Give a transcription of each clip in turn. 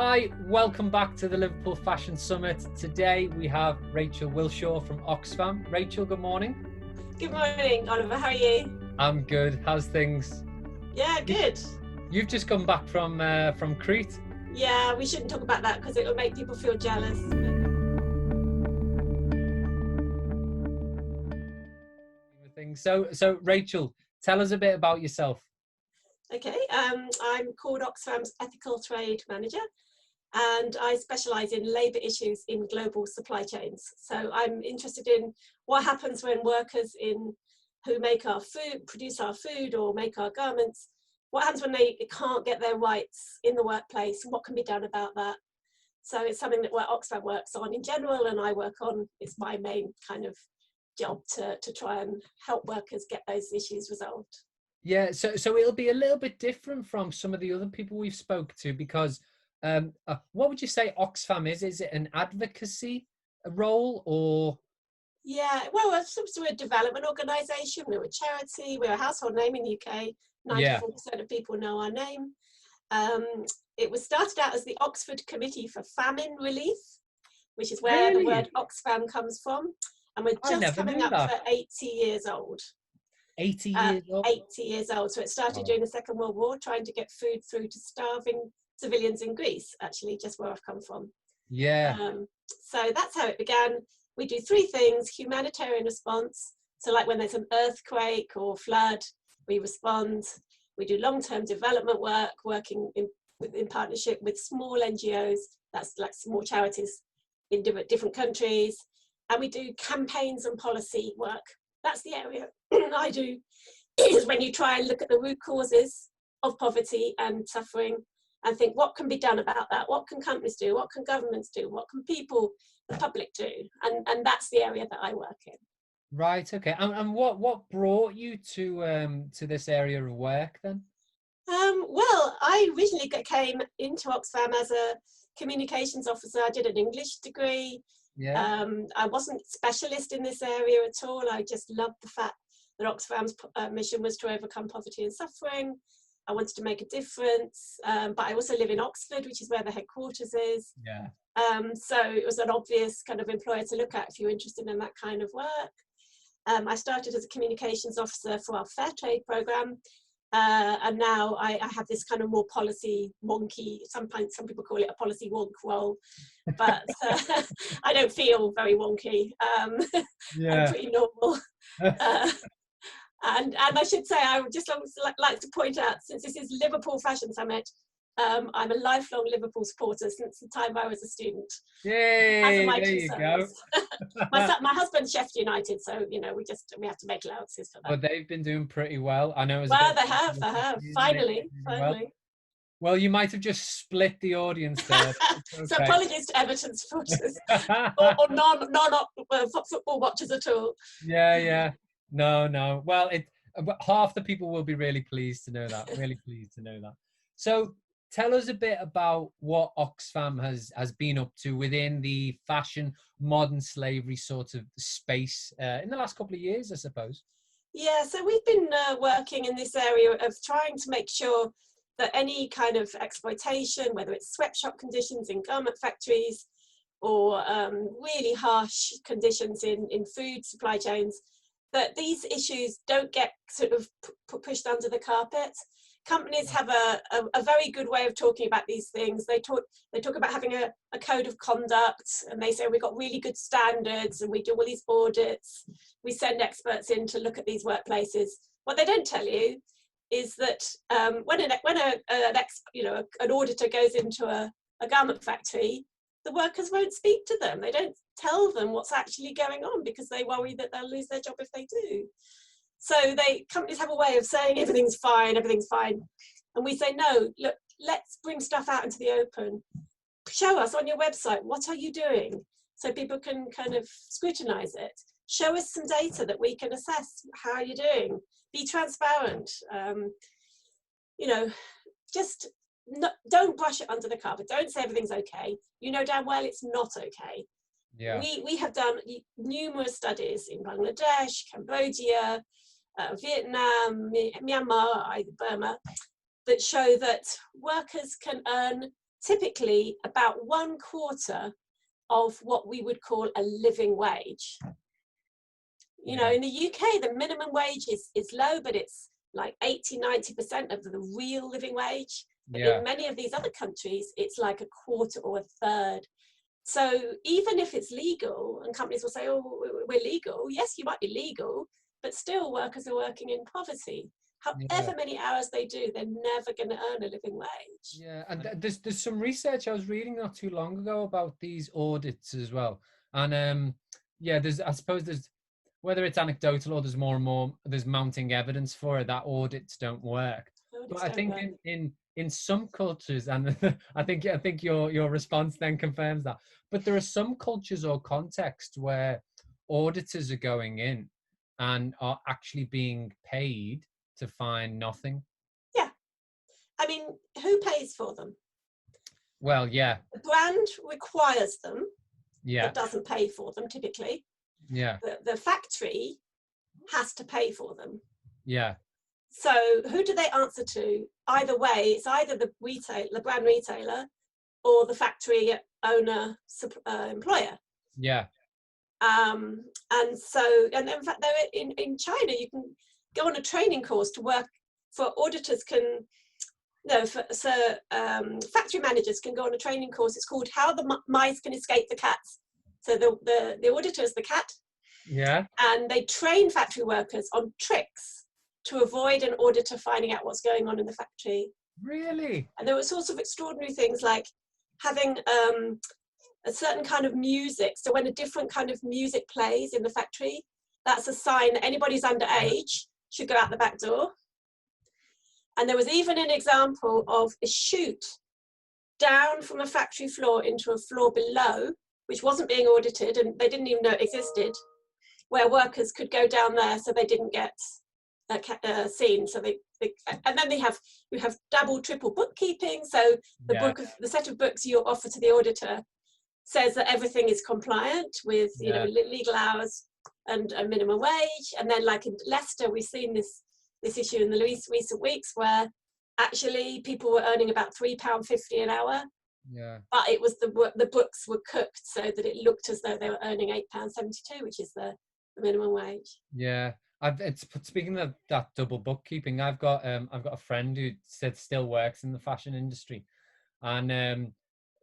Hi, welcome back to the Liverpool Fashion Summit. Today we have Rachel Wilshaw from Oxfam. Rachel, good morning. Good morning, Oliver. How are you? I'm good. How's things? Yeah, good. You've just come back from Crete. Yeah, we shouldn't talk about that because it will make people feel jealous. So Rachel, tell us a bit about yourself. Okay, I'm called Oxfam's Ethical Trade Manager, and I specialise in labour issues in global supply chains. So I'm interested in what happens when workers who make our food, produce our food or make our garments, what happens when they can't get their rights in the workplace, what can be done about that. So it's something that Oxfam works on in general, and I work on. It's my main kind of job to try and help workers get those issues resolved. Yeah, so it'll be a little bit different from some of the other people we've spoke to because what would you say Oxfam is? Is it an advocacy role or? Yeah, well, we're a development organisation, we're a charity, we're a household name in the UK. 94% of people know our name. It was started out as the Oxford Committee for Famine Relief, which is where the word Oxfam comes from. And we're just coming up for 80 years old. 80 years old? 80 years old. So it started during the Second World War, trying to get food through to starving civilians in Greece, actually, just where I've come from. Yeah. So that's how it began. We do three things: humanitarian response. So like when there's an earthquake or flood, we respond. We do long-term development work, working in partnership with small NGOs, that's like small charities in different countries. And we do campaigns and policy work. That's the area I do, is when you try and look at the root causes of poverty and suffering and think, what can be done about that? What can companies do? What can governments do? What can people, the public, do? And that's the area that I work in. Right. Okay. And what brought you to this area of work then? Well, I originally came into Oxfam as a communications officer. I did an English degree. Yeah. I wasn't specialist in this area at all. I just loved the fact that Oxfam's mission was to overcome poverty and suffering. I wanted to make a difference, but I also live in Oxford, which is where the headquarters is. Yeah. So it was an obvious kind of employer to look at if you're interested in that kind of work. I started as a communications officer for our Fair Trade programme, and now I have this kind of more policy wonky, some people call it a policy wonk role, but I don't feel very wonky. I'm pretty normal. And I should say, I would just like to point out, since this is Liverpool Fashion Summit, I'm a lifelong Liverpool supporter since the time I was a student. Yay! There you go. My husband's Sheffield United, so you know we have to make allowances for that. But they've been doing pretty well. I know. Well, they have. Finally. Well, you might have just split the audience there. Okay. So apologies to Everton supporters or non-football watchers at all. Yeah. No. Well, half the people will be really pleased to know that. Really pleased to know that. So tell us a bit about what Oxfam has been up to within the fashion, modern slavery sort of space in the last couple of years, I suppose. Yeah, so we've been working in this area of trying to make sure that any kind of exploitation, whether it's sweatshop conditions in garment factories or really harsh conditions in food supply chains, that these issues don't get sort of pushed under the carpet. Companies have a very good way of talking about these things. They talk about having a code of conduct, and they say we've got really good standards and we do all these audits. We send experts in to look at these workplaces. What they don't tell you is that when an auditor goes into a garment factory, the workers won't speak to them. They don't tell them what's actually going on because they worry that they'll lose their job if they do. So companies have a way of saying everything's fine, and we say no. Look, let's bring stuff out into the open. Show us on your website, what are you doing, so people can kind of scrutinise it. Show us some data that we can assess how you're doing. Be transparent. Just don't brush it under the carpet. Don't say everything's okay. You know damn well it's not okay. Yeah. We have done numerous studies in Bangladesh, Cambodia, Vietnam, Myanmar, Burma, that show that workers can earn typically about 1/4 of what we would call a living wage. You know, in the UK, the minimum wage is low, but it's like 80-90% of the real living wage. But in many of these other countries, it's like 1/4 or 1/3. So even if it's legal, and companies will say, oh, we're legal. Yes, you might be legal, but still workers are working in poverty. However many hours they do, they're never going to earn a living wage. Yeah, and there's some research I was reading not too long ago about these audits as well. And I suppose there's, whether it's anecdotal or there's more and more, there's mounting evidence for it that audits don't work. But I think in some cultures, and I think your response then confirms that. But there are some cultures or contexts where auditors are going in and are actually being paid to find nothing. Yeah, I mean, who pays for them? Well, yeah. The brand requires them. Yeah. But doesn't pay for them typically. Yeah. The factory has to pay for them. Yeah. So who do they answer to? Either way, it's either the brand retailer, or the factory owner employer. Yeah. And in fact, in China, you can go on a training course to work for auditors. Factory managers can go on a training course. It's called How the Mice Can Escape the Cats. So the auditor is the cat. Yeah. And they train factory workers on tricks to avoid an auditor finding out what's going on in the factory. Really? And there were sorts of extraordinary things like having a certain kind of music. So when a different kind of music plays in the factory, that's a sign that anybody's underage should go out the back door. And there was even an example of a chute down from a factory floor into a floor below, which wasn't being audited and they didn't even know it existed, where workers could go down there so they didn't get seen. So and then you have double, triple bookkeeping. So the set of books you offer to the auditor says that everything is compliant with legal hours and a minimum wage. And then, like in Leicester, we've seen this issue in the recent weeks where actually people were earning about £3.50 an hour. Yeah. But it was the books were cooked so that it looked as though they were earning £8.72, which is the minimum wage. Yeah. Speaking of that double bookkeeping, I've got a friend who still works in the fashion industry, and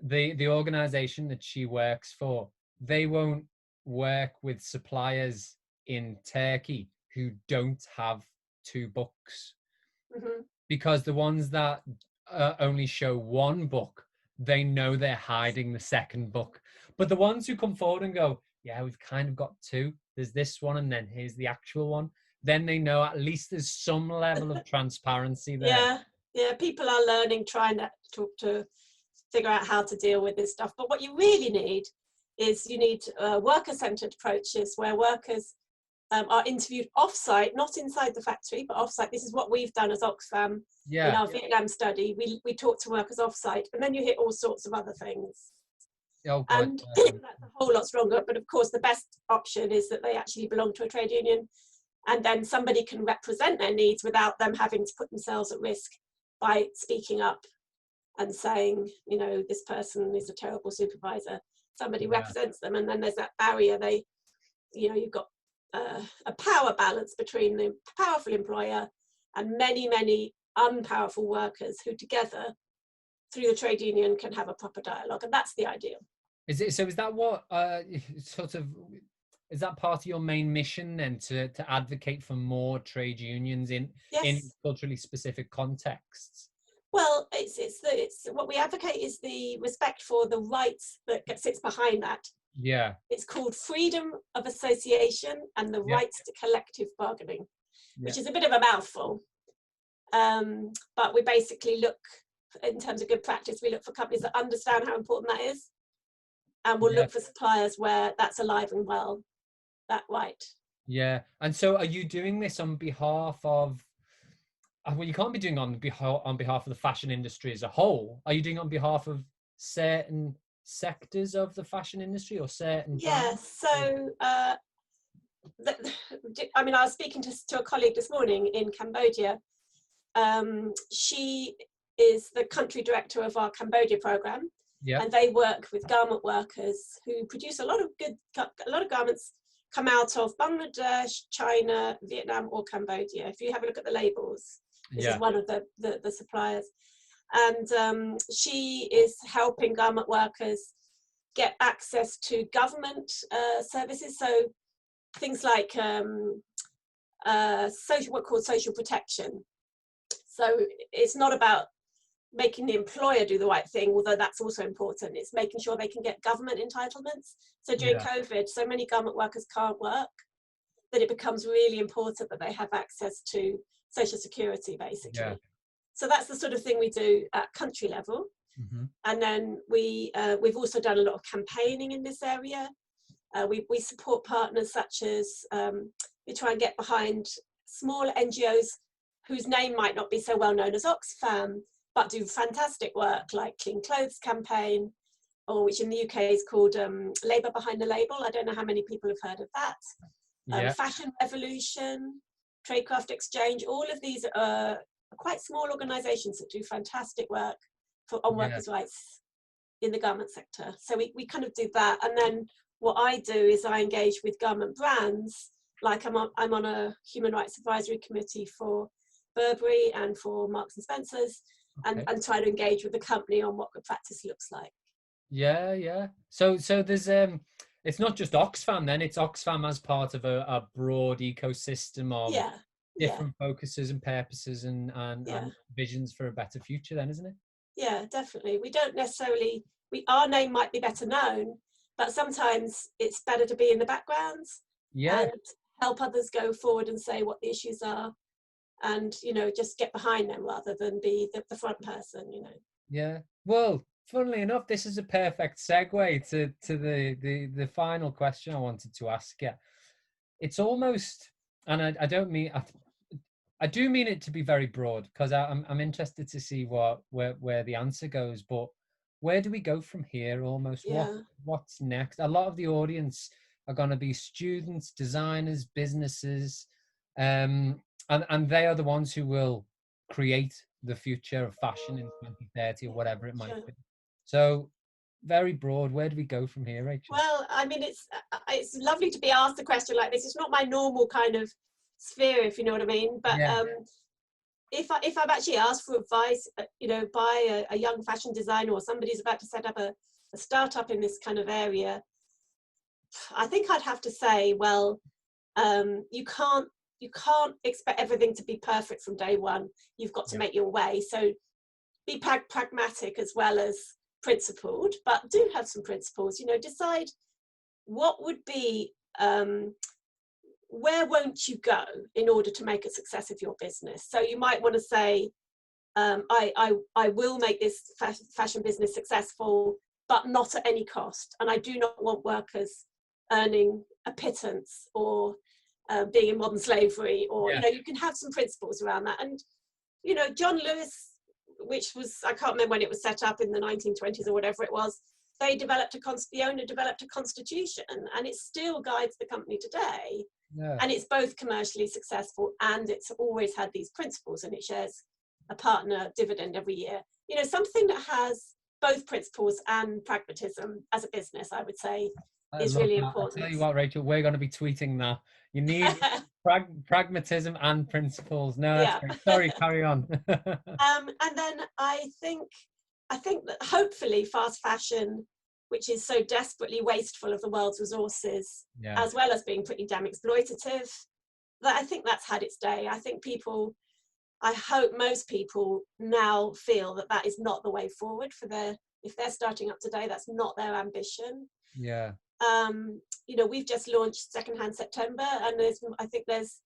the organization that she works for, they won't work with suppliers in Turkey who don't have 2 books, because the ones that only show 1 book, they know they're hiding the 2nd book. But the ones who come forward and go, yeah, we've kind of got 2, there's this one and then here's the actual one, then they know at least there's some level of transparency there. Yeah, people are learning, trying to figure out how to deal with this stuff. But what you really need is worker-centered approaches where workers are interviewed off-site, not inside the factory, but off-site. This is what we've done as Oxfam in our Vietnam study. We talk to workers off-site, and then you hit all sorts of other things. And that's a whole lot stronger. But of course, the best option is that they actually belong to a trade union, and then somebody can represent their needs without them having to put themselves at risk by speaking up and saying, this person is a terrible supervisor. Somebody represents them, and then there's that barrier. You've got a power balance between the powerful employer and many, many unpowerful workers who together, through the trade union, can have a proper dialogue, and that's the ideal. Is that what is that part of your main mission then, to advocate for more trade unions in culturally specific contexts? Well, it's what we advocate is the respect for the rights that sits behind that. Yeah. It's called freedom of association and the rights to collective bargaining, which is a bit of a mouthful. But we basically look, in terms of good practice, we look for companies that understand how important that is, and we'll look for suppliers where that's alive and well, that right. Yeah. And so are you doing this on behalf of, well, you can't be doing it on behalf of the fashion industry as a whole. Are you doing it on behalf of certain sectors of the fashion industry or certain brands? So I was speaking to a colleague this morning in Cambodia. She is the country director of our Cambodia program, and they work with garment workers who produce a lot of garments come out of Bangladesh, China, Vietnam, or Cambodia. If you have a look at the labels, this is one of the suppliers. And she is helping garment workers get access to government services. So things like what's called social protection. So it's not about making the employer do the right thing, although that's also important. It's making sure they can get government entitlements. So during COVID, so many garment workers can't work that it becomes really important that they have access to social security, basically. Yeah. So that's the sort of thing we do at country level. Mm-hmm. And then we've also done a lot of campaigning in this area. We support partners such as, we try and get behind small NGOs whose name might not be so well known as Oxfam, but do fantastic work like Clean Clothes Campaign, or which in the UK is called Labour Behind the Label. I don't know how many people have heard of that. Fashion Revolution, Tradecraft Exchange, all of these are quite small organisations that do fantastic work on workers' rights in the garment sector. So we kind of do that. And then what I do is I engage with garment brands, like I'm on a human rights advisory committee for Burberry and for Marks and Spencer's, and try to engage with the company on what good practice looks like. Yeah. So there's it's not just Oxfam then, it's Oxfam as part of a broad ecosystem of different focuses and purposes and visions for a better future then, isn't it? Yeah, definitely. We don't necessarily, our name might be better known, but sometimes it's better to be in the background and help others go forward and say what the issues are, and just get behind them rather than be the front person. Yeah. Well, funnily enough, this is a perfect segue to the final question I wanted to ask you. It's almost, and I don't mean, I do mean it to be very broad, because I'm interested to see where the answer goes. But where do we go from here? Almost, what's next? A lot of the audience are going to be students, designers, businesses, and they are the ones who will create the future of fashion in 2030 or whatever it might be. So, very broad. Where do we go from here, Rachel? Well, I mean, it's lovely to be asked a question like this. It's not my normal kind of sphere, if you know what I mean. But if I'm actually asked for advice, by a young fashion designer or somebody who's about to set up a startup in this kind of area, I think I'd have to say, well, you can't expect everything to be perfect from day one. You've got to make your way. So be pragmatic as well as principled, but do have some principles. Decide what would be, where won't you go in order to make a success of your business. So you might want to say, I will make this fashion business successful, but not at any cost. And I do not want workers earning a pittance or being in modern slavery, or you can have some principles around that. And John Lewis, which was, I can't remember when it was set up, in the 1920s or whatever it was, the owner developed a constitution, and it still guides the company today. And it's both commercially successful, and it's always had these principles, and it shares a partner dividend every year. Something that has both principles and pragmatism as a business, I would say, is really important. I'll tell you what, Rachel, we're going to be tweeting that. You need pragmatism and principles. No, that's great. Sorry, carry on. And then I think that hopefully fast fashion, which is so desperately wasteful of the world's resources, as well as being pretty damn exploitative, that I think that's had its day. I hope most people now feel that is not the way forward if they're starting up today, that's not their ambition. We've just launched Secondhand September, and I think there's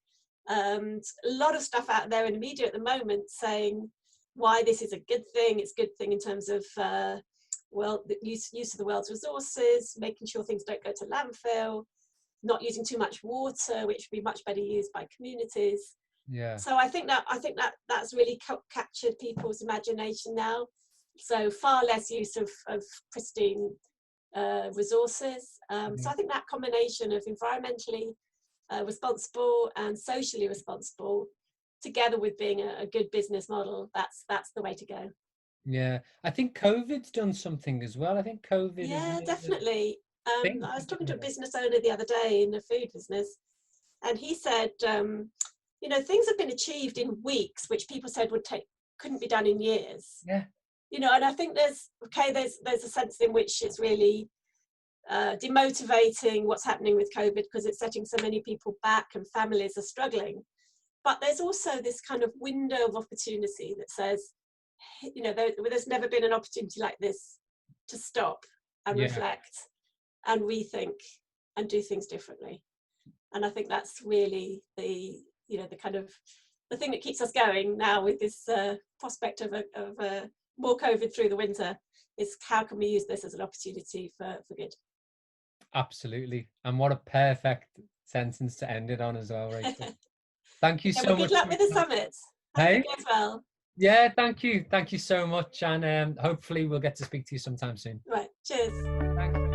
a lot of stuff out there in the media at the moment saying why this is a good thing. It's a good thing in terms of the use of the world's resources, making sure things don't go to landfill, not using too much water, which would be much better used by communities. So I think that's really captured people's imagination now. So far less use of pristine resources. So I think that combination of environmentally responsible and socially responsible together with being a good business model, that's the way to go. Yeah, I think COVID's done something as well. I think COVID has Yeah, made a definitely. thing. I was talking to a business owner the other day in the food business, and he said, things have been achieved in weeks, which people said couldn't be done in years. Yeah. And I think there's a sense in which it's really demotivating what's happening with COVID, because it's setting so many people back and families are struggling. But there's also this kind of window of opportunity that says, there's never been an opportunity like this to stop and reflect and rethink and do things differently. And I think that's really the thing that keeps us going now with this prospect of more COVID through the winter, is how can we use this as an opportunity for good? Absolutely. And what a perfect sentence to end it on as well, Rachel. Thank you so much. Good luck with the summit. Hope it goes well. Yeah, thank you. Thank you so much. And hopefully we'll get to speak to you sometime soon. Right. Cheers. Thanks.